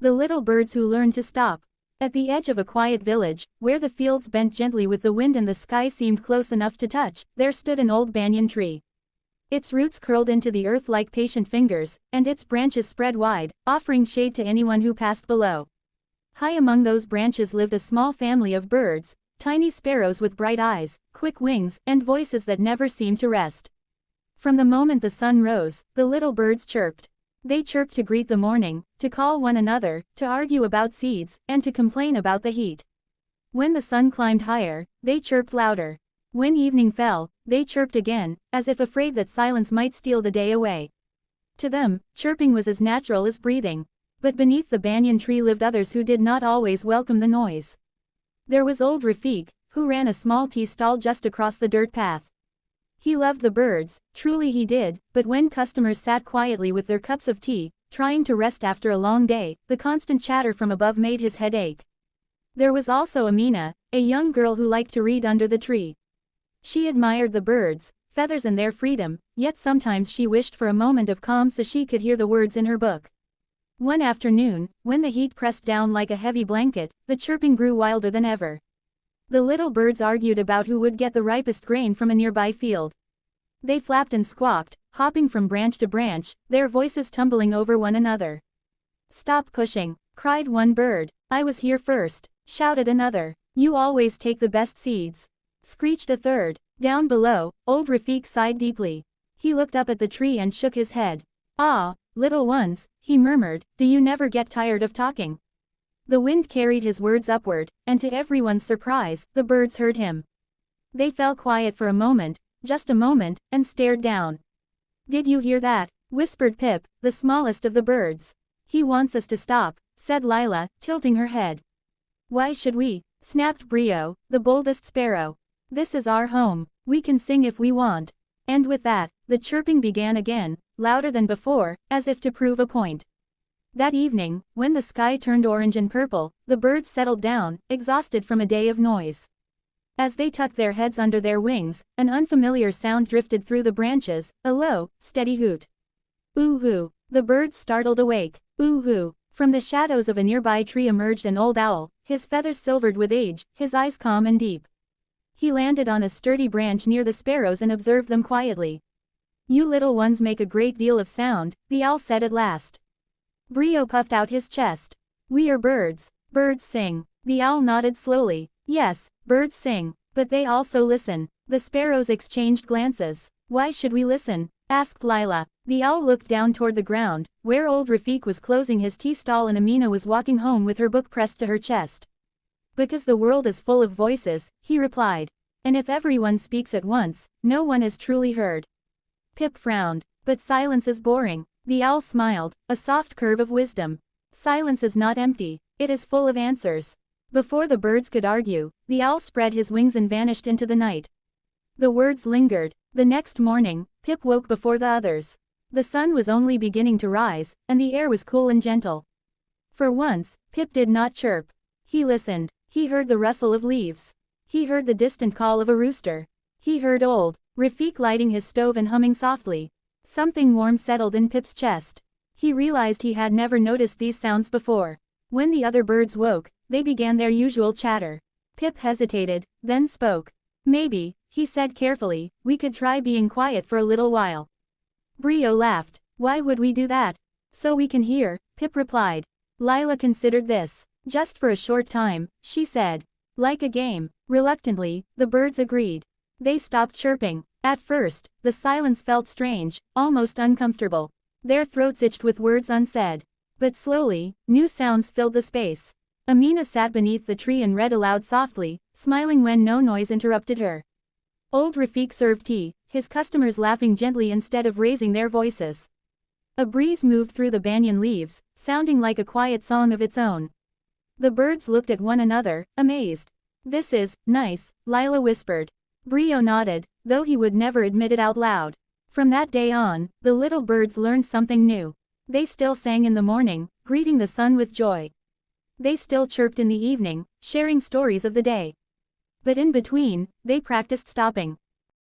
The little birds who learned to stop. At the edge of a quiet village, where the fields bent gently with the wind and the sky seemed close enough to touch, there stood an old banyan tree. Its roots curled into the earth like patient fingers, and its branches spread wide, offering shade to anyone who passed below. High among those branches lived a small family of birds, tiny sparrows with bright eyes, quick wings, and voices that never seemed to rest. From the moment the sun rose, the little birds chirped. They chirped to greet the morning, to call one another, to argue about seeds, and to complain about the heat. When the sun climbed higher, they chirped louder. When evening fell, they chirped again, as if afraid that silence might steal the day away. To them, chirping was as natural as breathing. But beneath the banyan tree lived others who did not always welcome the noise. There was old Rafik, who ran a small tea stall just across the dirt path. He loved the birds, truly he did, but when customers sat quietly with their cups of tea, trying to rest after a long day, the constant chatter from above made his head ache. There was also Amina, a young girl who liked to read under the tree. She admired the birds, feathers and their freedom, yet sometimes she wished for a moment of calm so she could hear the words in her book. One afternoon, when the heat pressed down like a heavy blanket, the chirping grew wilder than ever. The little birds argued about who would get the ripest grain from a nearby field. They flapped and squawked, hopping from branch to branch, their voices tumbling over one another. "Stop pushing," cried one bird. "I was here first," shouted another. "You always take the best seeds," screeched a third. Down below, old Rafik sighed deeply. He looked up at the tree and shook his head. "Ah, little ones," he murmured, "do you never get tired of talking?" The wind carried his words upward, and to everyone's surprise, the birds heard him. They fell quiet for a moment, just a moment, and stared down. "Did you hear that?" whispered Pip, the smallest of the birds. "He wants us to stop," said Lila, tilting her head. "Why should we?" snapped Brio, the boldest sparrow. "This is our home. We can sing if we want." And with that, the chirping began again, louder than before, as if to prove a point. That evening, when the sky turned orange and purple, the birds settled down, exhausted from a day of noise. As they tucked their heads under their wings, an unfamiliar sound drifted through the branches, a low, steady hoot. "Ooh-hoo!" The birds startled awake. "Ooh-hoo!" From the shadows of a nearby tree emerged an old owl, his feathers silvered with age, his eyes calm and deep. He landed on a sturdy branch near the sparrows and observed them quietly. "You little ones make a great deal of sound," the owl said at last. Brio puffed out his chest. "We are birds. Birds sing." The owl nodded slowly. "Yes, birds sing, but they also listen." The sparrows exchanged glances. "Why should we listen?" asked Lila. The owl looked down toward the ground, where old Rafik was closing his tea stall and Amina was walking home with her book pressed to her chest. "Because the world is full of voices," he replied. "And if everyone speaks at once, no one is truly heard." Pip frowned. "But silence is boring." The owl smiled, a soft curve of wisdom. "Silence is not empty, it is full of answers." Before the birds could argue, the owl spread his wings and vanished into the night. The words lingered. The next morning, Pip woke before the others. The sun was only beginning to rise, and the air was cool and gentle. For once, Pip did not chirp. He listened. He heard the rustle of leaves. He heard the distant call of a rooster. He heard old Rafik lighting his stove and humming softly. Something warm settled in Pip's chest. He realized he had never noticed these sounds before. When the other birds woke, they began their usual chatter. Pip hesitated, then spoke. "Maybe," he said carefully, "we could try being quiet for a little while." Brio laughed. "Why would we do that?" "So we can hear," Pip replied. Lila considered this. "Just for a short time," she said. "Like a game." Reluctantly, the birds agreed. They stopped chirping. At first, the silence felt strange, almost uncomfortable. Their throats itched with words unsaid. But slowly, new sounds filled the space. Amina sat beneath the tree and read aloud softly, smiling when no noise interrupted her. Old Rafik served tea, his customers laughing gently instead of raising their voices. A breeze moved through the banyan leaves, sounding like a quiet song of its own. The birds looked at one another, amazed. "This is nice," Lila whispered. Brio nodded, though he would never admit it out loud. From that day on, the little birds learned something new. They still sang in the morning, greeting the sun with joy. They still chirped in the evening, sharing stories of the day. But in between, they practiced stopping.